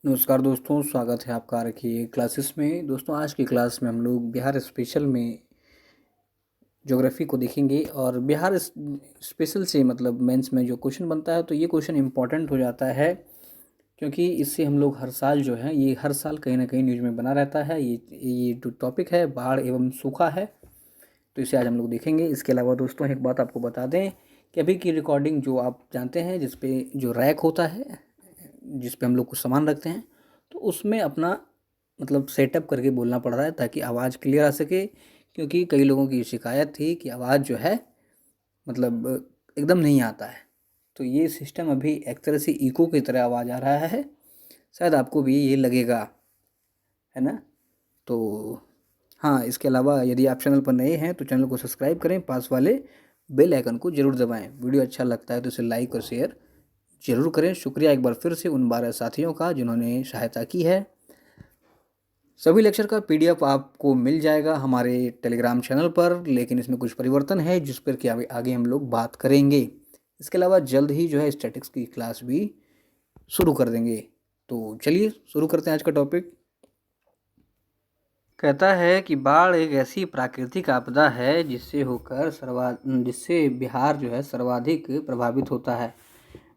नमस्कार दोस्तों, स्वागत है आपका रखिए क्लासेस में। दोस्तों, आज की क्लास में हम लोग बिहार स्पेशल में ज्योग्राफी को देखेंगे। और बिहार स्पेशल से मतलब मेंस में जो क्वेश्चन बनता है तो ये क्वेश्चन इम्पॉर्टेंट हो जाता है, क्योंकि इससे हम लोग हर साल जो है ये हर साल कहीं ना कहीं न्यूज़ में बना रहता है। ये जो टॉपिक है बाढ़ एवं सूखा है, तो इसे आज हम लोग देखेंगे। इसके अलावा दोस्तों एक बात आपको बता दें कि अभी की रिकॉर्डिंग जो आप जानते हैं जिस पे जो रैक होता है, जिस पे हम लोग कुछ सामान रखते हैं, तो उसमें अपना मतलब सेटअप करके बोलना पड़ रहा है ताकि आवाज़ क्लियर आ सके। क्योंकि कई लोगों की शिकायत थी कि आवाज़ जो है मतलब एकदम नहीं आता है। तो ये सिस्टम अभी एक तरह से इको की तरह आवाज़ आ रहा है, शायद आपको भी ये लगेगा, है ना। तो हाँ, इसके अलावा यदि आप चैनल पर नए हैं तो चैनल को सब्सक्राइब करें, पास वाले बेल आइकन को जरूर दबाएं। वीडियो अच्छा लगता है तो इसे लाइक और शेयर जरूर करें। शुक्रिया एक बार फिर से उन 12 साथियों का जिन्होंने सहायता की है। सभी लेक्चर का पीडीएफ आपको मिल जाएगा हमारे टेलीग्राम चैनल पर, लेकिन इसमें कुछ परिवर्तन है जिस पर कि आगे हम लोग बात करेंगे। इसके अलावा जल्द ही जो है स्टैटिक्स की क्लास भी शुरू कर देंगे। तो चलिए शुरू करते हैं आज का टॉपिक। कहता है कि बाढ़ एक ऐसी प्राकृतिक आपदा है जिससे बिहार जो है सर्वाधिक प्रभावित होता है।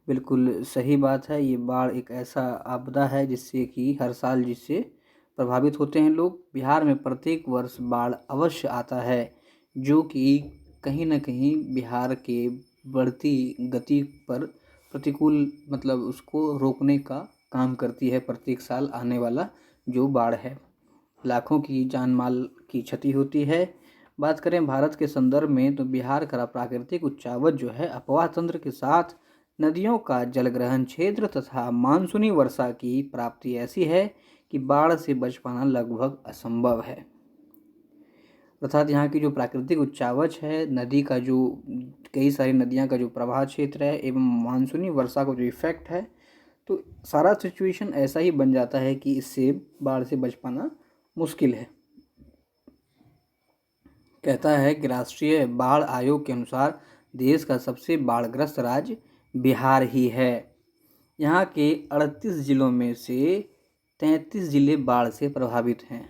बिल्कुल सही बात है। ये बाढ़ एक ऐसा आपदा है जिससे कि हर साल जिससे प्रभावित होते हैं लोग। बिहार में प्रत्येक वर्ष बाढ़ अवश्य आता है, जो कि कहीं ना कहीं बिहार के बढ़ती गति पर प्रतिकूल मतलब उसको रोकने का काम करती है। प्रत्येक साल आने वाला जो बाढ़ है, लाखों की जान माल की क्षति होती है। बात करें भारत के संदर्भ में तो बिहार का प्राकृतिक उच्चावच जो है अपवाह तंत्र के साथ नदियों का जलग्रहण क्षेत्र तथा मानसूनी वर्षा की प्राप्ति ऐसी है कि बाढ़ से बच पाना लगभग असंभव है। अर्थात यहाँ की जो प्राकृतिक उच्चावच है, नदी का जो कई सारी नदियाँ का जो प्रवाह क्षेत्र है एवं मानसूनी वर्षा का जो इफेक्ट है, तो सारा सिचुएशन ऐसा ही बन जाता है कि इससे बाढ़ से बच पाना मुश्किल है। कहता है कि राष्ट्रीय बाढ़ आयोग के अनुसार देश का सबसे बाढ़ग्रस्त राज्य बिहार ही है। यहाँ के 38 जिलों में से 33 जिले बाढ़ से प्रभावित हैं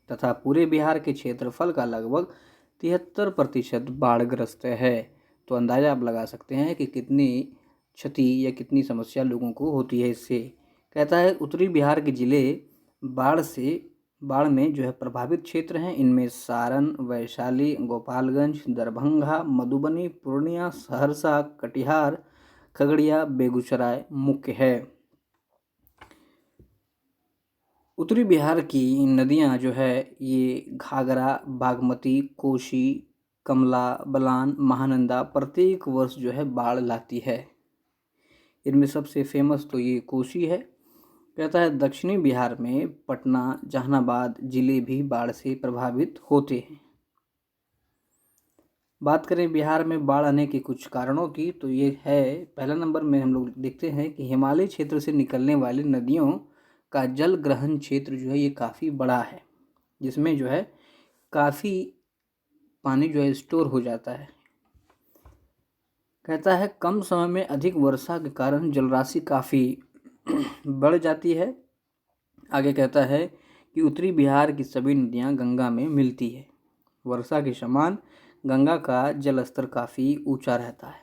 तथा पूरे बिहार के क्षेत्रफल का लगभग 73% बाढ़ग्रस्त है। तो अंदाज़ा आप लगा सकते हैं कि कितनी क्षति या कितनी समस्या लोगों को होती है इससे। कहता है उत्तरी बिहार के जिले बाढ़ में जो है प्रभावित क्षेत्र हैं। इनमें सारण, वैशाली, गोपालगंज, दरभंगा, मधुबनी, पूर्णिया, सहरसा, कटिहार, खगड़िया, बेगूसराय मुख्य है। उत्तरी बिहार की नदियां जो है ये घाघरा, बागमती, कोसी, कमला बलान, महानंदा प्रत्येक वर्ष जो है बाढ़ लाती है। इनमें सबसे फेमस तो ये कोसी है। कहता है दक्षिणी बिहार में पटना, जहानाबाद जिले भी बाढ़ से प्रभावित होते हैं। बात करें बिहार में बाढ़ आने के कुछ कारणों की तो ये है, पहला नंबर में हम लोग देखते हैं कि हिमालय क्षेत्र से निकलने वाली नदियों का जल ग्रहण क्षेत्र जो है ये काफ़ी बड़ा है, जिसमें जो है काफ़ी पानी जो है स्टोर हो जाता है। कहता है कम समय में अधिक वर्षा के कारण जलराशि काफ़ी बढ़ जाती है। आगे कहता है कि उत्तरी बिहार की सभी नदियां गंगा में मिलती है। वर्षा के समान गंगा का जल स्तर काफ़ी ऊंचा रहता है,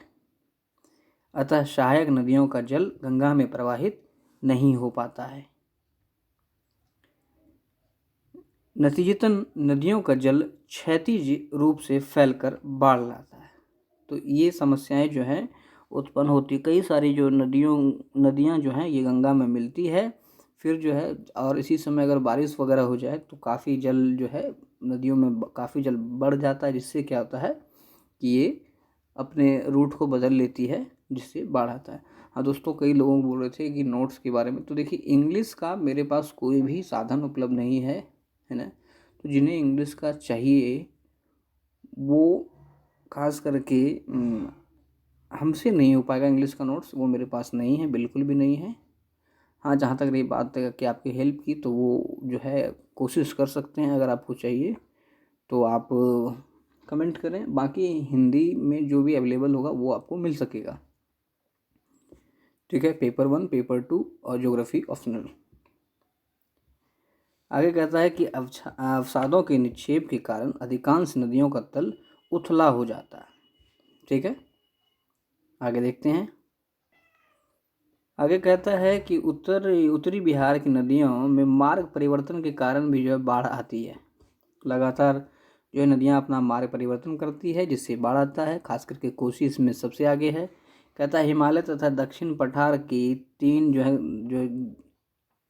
अतः सहायक नदियों का जल गंगा में प्रवाहित नहीं हो पाता है। नतीजतन नदियों का जल क्षैतिज रूप से फैलकर बाढ़ लाता है। तो ये समस्याएं जो हैं उत्पन्न होती, कई सारी जो नदियां जो हैं ये गंगा में मिलती है। फिर जो है और इसी समय अगर बारिश वगैरह हो जाए तो काफ़ी जल जो है नदियों में काफ़ी जल बढ़ जाता है, जिससे क्या होता है कि ये अपने रूट को बदल लेती है, जिससे बाढ़ आता है। हाँ दोस्तों, कई लोगों को बोल रहे थे कि नोट्स के बारे में, तो देखिए इंग्लिश का मेरे पास कोई भी साधन उपलब्ध नहीं है ना। तो जिन्हें इंग्लिश का चाहिए वो खास करके हमसे नहीं हो पाएगा। इंग्लिश का नोट्स वो मेरे पास नहीं है, बिल्कुल भी नहीं है। हाँ, जहाँ तक रही बात कि आपकी हेल्प की, तो वो जो है कोशिश कर सकते हैं। अगर आपको चाहिए तो आप कमेंट करें, बाकी हिंदी में जो भी अवेलेबल होगा वो आपको मिल सकेगा। ठीक है, पेपर 1, पेपर 2 और ज्योग्राफी ऑप्शनल। आगे कहता है कि अवसादों के निक्षेप के कारण अधिकांश नदियों का तल उथला हो जाता है। ठीक है, आगे देखते हैं। आगे कहता है कि उत्तरी बिहार की नदियों में मार्ग परिवर्तन के कारण भी जो है बाढ़ आती है। लगातार जो है नदियाँ अपना मार्ग परिवर्तन करती है, जिससे बाढ़ आता है। खास करके कोसी इसमें सबसे आगे है। कहता है हिमालय तथा दक्षिण पठार की तीन जो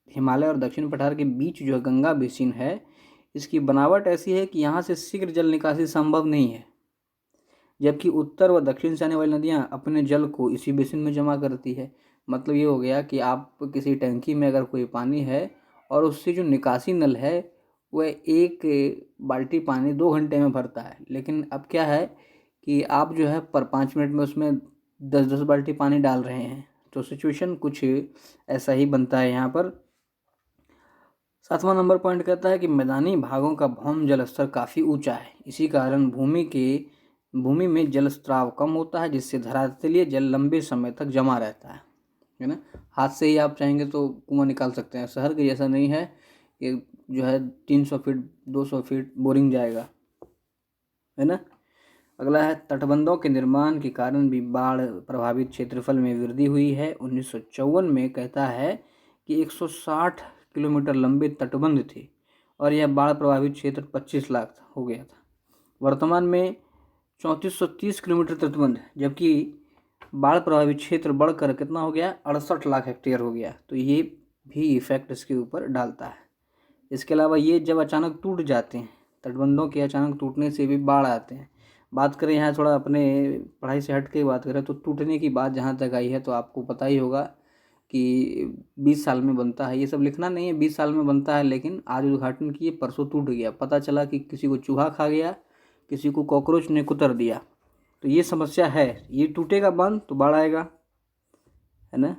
हिमालय और दक्षिण पठार के बीच जो गंगा बेसिन है, इसकी बनावट ऐसी है कि यहाँ से शीघ्र जल निकासी संभव नहीं है, जबकि उत्तर व दक्षिण से आने वाली नदियाँ अपने जल को इसी बेसिन में जमा करती है। मतलब ये हो गया कि आप किसी टंकी में अगर कोई पानी है और उससे जो निकासी नल है वह 1 बाल्टी पानी 2 घंटे में भरता है, लेकिन अब क्या है कि आप जो है पर 5 मिनट में उसमें 10-10 बाल्टी पानी डाल रहे हैं। तो सिचुएशन कुछ ऐसा ही बनता है यहाँ पर। 7वां नंबर पॉइंट कहता है कि मैदानी भागों का भौम जल स्तर काफ़ी ऊंचा है। इसी कारण भूमि में जल स्त्राव कम होता है, जिससे धरातलीय जल लंबे समय तक जमा रहता है ना। हाथ से ही आप चाहेंगे तो कुआं निकाल सकते हैं। शहर के जैसा नहीं है, ये जो है 300 फीट 200 फीट बोरिंग जाएगा, है ना। अगला है तटबंधों के निर्माण के कारण भी बाढ़ प्रभावित क्षेत्रफल में वृद्धि हुई है। 1954 में कहता है कि 160 किलोमीटर लंबे तटबंध थे और यह बाढ़ प्रभावित क्षेत्र 25 लाख हो गया था। वर्तमान में 3430 किलोमीटर तटबंध है, जबकि बाढ़ प्रभावित क्षेत्र बढ़कर कितना हो गया, 68 लाख हेक्टेयर हो गया। तो ये भी इफेक्ट इसके ऊपर डालता है। इसके अलावा ये जब अचानक टूट जाते हैं, तटबंधों के अचानक टूटने से भी बाढ़ आते हैं। बात करें यहाँ थोड़ा अपने पढ़ाई से हट के बात करें तो टूटने की बात जहाँ तक आई है तो आपको पता ही होगा कि 20 साल में बनता है। ये सब लिखना नहीं है, 20 साल में बनता है, लेकिन आज उद्घाटन किए परसों टूट गया। पता चला कि किसी को चूहा खा गया, किसी को कॉकरोच ने कुतर दिया। तो ये समस्या है, ये टूटेगा बांध तो बाढ़ आएगा, है ना।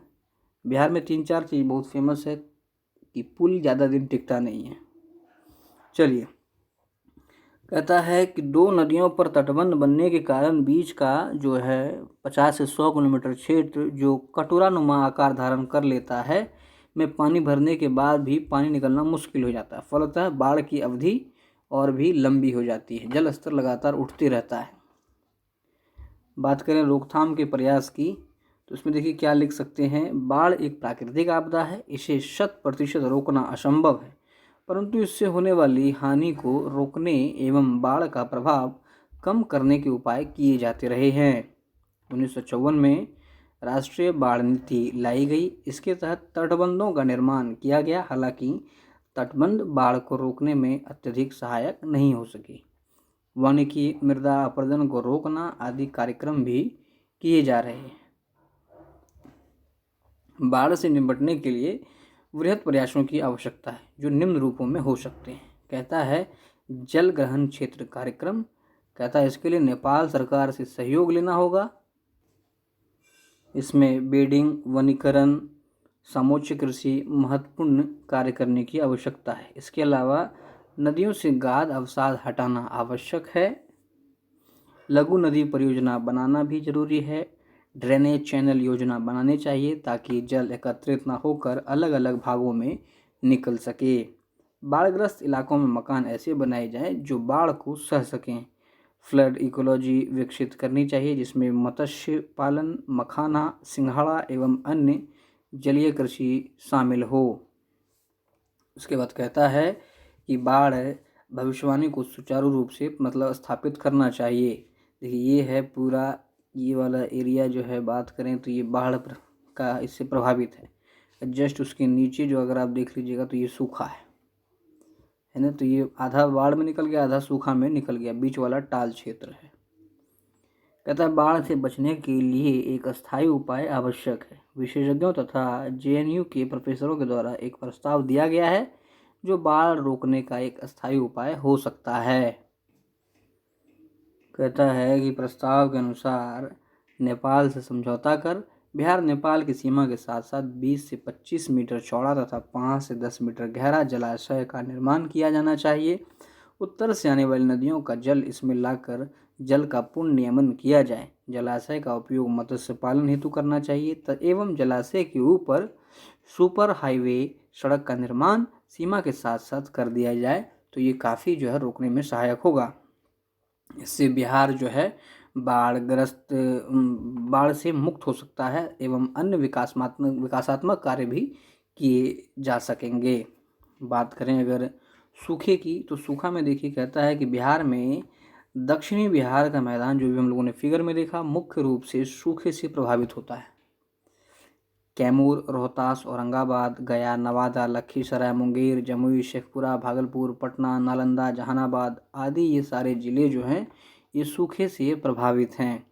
बिहार में 3-4 चीज़ बहुत फेमस है कि पुल ज़्यादा दिन टिकता नहीं है। चलिए, कहता है कि 2 नदियों पर तटबंध बनने के कारण बीच का जो है 50 से 100 किलोमीटर क्षेत्र जो कटोरानुमा आकार धारण कर लेता है, में पानी भरने के बाद भी पानी निकलना मुश्किल हो जाता है। फलतः बाढ़ की अवधि और भी लंबी हो जाती है। जल स्तर लगातार उठते रहता है। बात करें रोकथाम के प्रयास की तो इसमें देखिए क्या लिख सकते हैं। बाढ़ एक प्राकृतिक आपदा है, इसे 100% रोकना असंभव है, परंतु इससे होने वाली हानि को रोकने एवं बाढ़ का प्रभाव कम करने के उपाय किए जाते रहे हैं। 1954 में राष्ट्रीय बाढ़ नीति लाई गई। इसके तहत तटबंधों का निर्माण किया गया। हालांकि तटबंध बाढ़ को रोकने में अत्यधिक सहायक नहीं हो सके। वानिकी मृदा अपरदन को रोकना आदि कार्यक्रम भी किए जा रहे हैं। बाढ़ से निपटने के लिए वृहद प्रयासों की आवश्यकता है, जो निम्न रूपों में हो सकते हैं। कहता है जल ग्रहण क्षेत्र कार्यक्रम। कहता है इसके लिए नेपाल सरकार से सहयोग लेना होगा। इसमें बेडिंग, वनीकरण, समोच्च कृषि महत्वपूर्ण कार्य करने की आवश्यकता है। इसके अलावा नदियों से गाद अवसाद हटाना आवश्यक है। लघु नदी परियोजना बनाना भी जरूरी है। ड्रेनेज चैनल योजना बनाने चाहिए ताकि जल एकत्रित न होकर अलग अलग भागों में निकल सके। बाढ़ग्रस्त इलाकों में मकान ऐसे बनाए जाएं जो बाढ़ को सह सकें। फ्लड इकोलॉजी विकसित करनी चाहिए, जिसमें मत्स्य पालन, मखाना, सिंघाड़ा एवं अन्य जलीय कृषि शामिल हो। उसके बाद कहता है कि बाढ़ भविष्यवाणी को सुचारू रूप से मतलब स्थापित करना चाहिए। देखिए ये है पूरा ये वाला एरिया जो है, बात करें तो ये बाढ़ का इससे प्रभावित है। जस्ट उसके नीचे जो अगर आप देख लीजिएगा तो ये सूखा है ना। तो ये आधा बाढ़ में निकल गया, आधा सूखा में निकल गया, बीच वाला टाल क्षेत्र है। कहता है बाढ़ से बचने के लिए एक अस्थायी उपाय आवश्यक है। विशेषज्ञों तथा जेएनयू के प्रोफेसरों के द्वारा एक प्रस्ताव दिया गया है जो बाढ़ रोकने का एक अस्थायी उपाय हो सकता है। कहता है कि प्रस्ताव के अनुसार नेपाल से समझौता कर बिहार नेपाल की सीमा के साथ साथ 20 से 25 मीटर चौड़ा तथा 5 से 10 मीटर गहरा जलाशय का निर्माण किया जाना चाहिए। उत्तर से आने वाली नदियों का जल इसमें लाकर जल का पूर्ण नियमन किया जाए। जलाशय का उपयोग मत्स्य पालन हेतु करना चाहिए एवं जलाशय के ऊपर सुपर हाईवे सड़क का निर्माण सीमा के साथ साथ कर दिया जाए तो ये काफ़ी जो है रोकने में सहायक होगा। इससे बिहार जो है बाढ़ से मुक्त हो सकता है एवं अन्य विकासात्मक कार्य भी किए जा सकेंगे। बात करें अगर सूखे की, तो सूखा में देखिए कहता है कि बिहार में दक्षिणी बिहार का मैदान, जो भी हम लोगों ने फिगर में देखा, मुख्य रूप से सूखे से प्रभावित होता है। कैमूर, रोहतास, औरंगाबाद, गया, नवादा, लखीसराय, मुंगेर, जमुई, शेखपुरा, भागलपुर, पटना, नालंदा, जहानाबाद आदि ये सारे ज़िले जो हैं ये सूखे से प्रभावित हैं।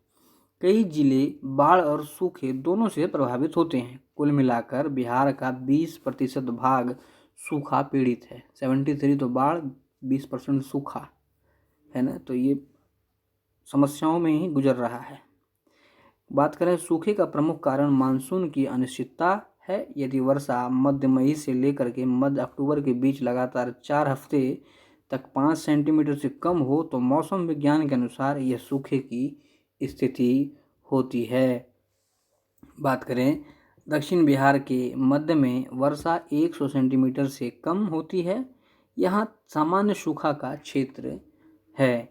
कई ज़िले बाढ़ और सूखे दोनों से प्रभावित होते हैं। कुल मिलाकर बिहार का 20% भाग सूखा पीड़ित है। 73 तो बाढ़, 20% सूखा है ना, तो ये समस्याओं में ही गुजर रहा है। बात करें सूखे का प्रमुख कारण मानसून की अनिश्चितता है। यदि वर्षा मध्य मई से लेकर के मध्य अक्टूबर के बीच लगातार 4 हफ्ते तक 5 सेंटीमीटर से कम हो तो मौसम विज्ञान के अनुसार यह सूखे की स्थिति होती है। बात करें दक्षिण बिहार के मध्य में वर्षा 100 सेंटीमीटर से कम होती है। यहाँ सामान्य सूखा का क्षेत्र है।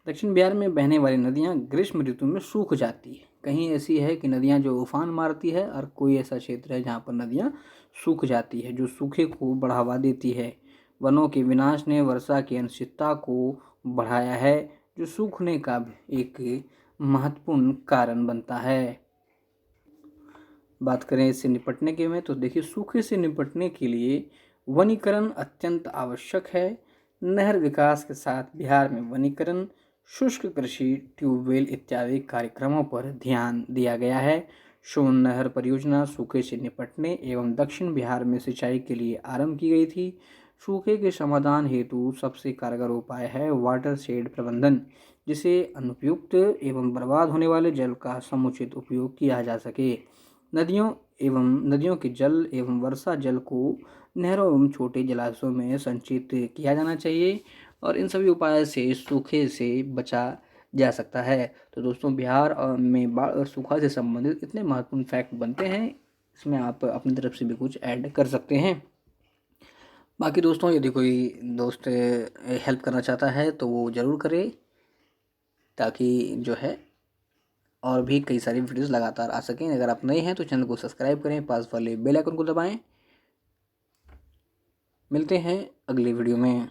दक्षिण बिहार में बहने वाली नदियाँ ग्रीष्म ऋतु में सूख जाती है। कहीं ऐसी है कि नदियाँ जो उफान मारती है और कोई ऐसा क्षेत्र है जहाँ पर नदियाँ सूख जाती है, जो सूखे को बढ़ावा देती है। वनों के विनाश ने वर्षा की अनिश्चितता को बढ़ाया है, जो सूखने का एक महत्वपूर्ण कारण बनता है। बात करें इससे निपटने के में, तो देखिए सूखे से निपटने के लिए वनीकरण अत्यंत आवश्यक है। नहर विकास के साथ बिहार में वनीकरण, शुष्क कृषि, ट्यूबवेल इत्यादि कार्यक्रमों पर ध्यान दिया गया है। सोन नहर परियोजना सूखे से निपटने एवं दक्षिण बिहार में सिंचाई के लिए आरंभ की गई थी। सूखे के समाधान हेतु सबसे कारगर उपाय है वाटर शेड प्रबंधन, जिसे अनुपयुक्त एवं बर्बाद होने वाले जल का समुचित उपयोग किया जा सके। नदियों के जल एवं वर्षा जल को नहरों एवं छोटे जलाशयों में संचित किया जाना चाहिए और इन सभी उपायों से सूखे से बचा जा सकता है। तो दोस्तों बिहार में बाढ़ और सूखा से संबंधित इतने महत्वपूर्ण फैक्ट बनते हैं, इसमें आप अपनी तरफ से भी कुछ ऐड कर सकते हैं। बाकी दोस्तों यदि कोई दोस्त हेल्प करना चाहता है तो वो ज़रूर करे, ताकि जो है और भी कई सारी वीडियोस लगातार आ सकें। अगर आप नए हैं तो चैनल को सब्सक्राइब करें, पास वाले बेल आइकन को दबाएं। मिलते हैं अगले वीडियो में।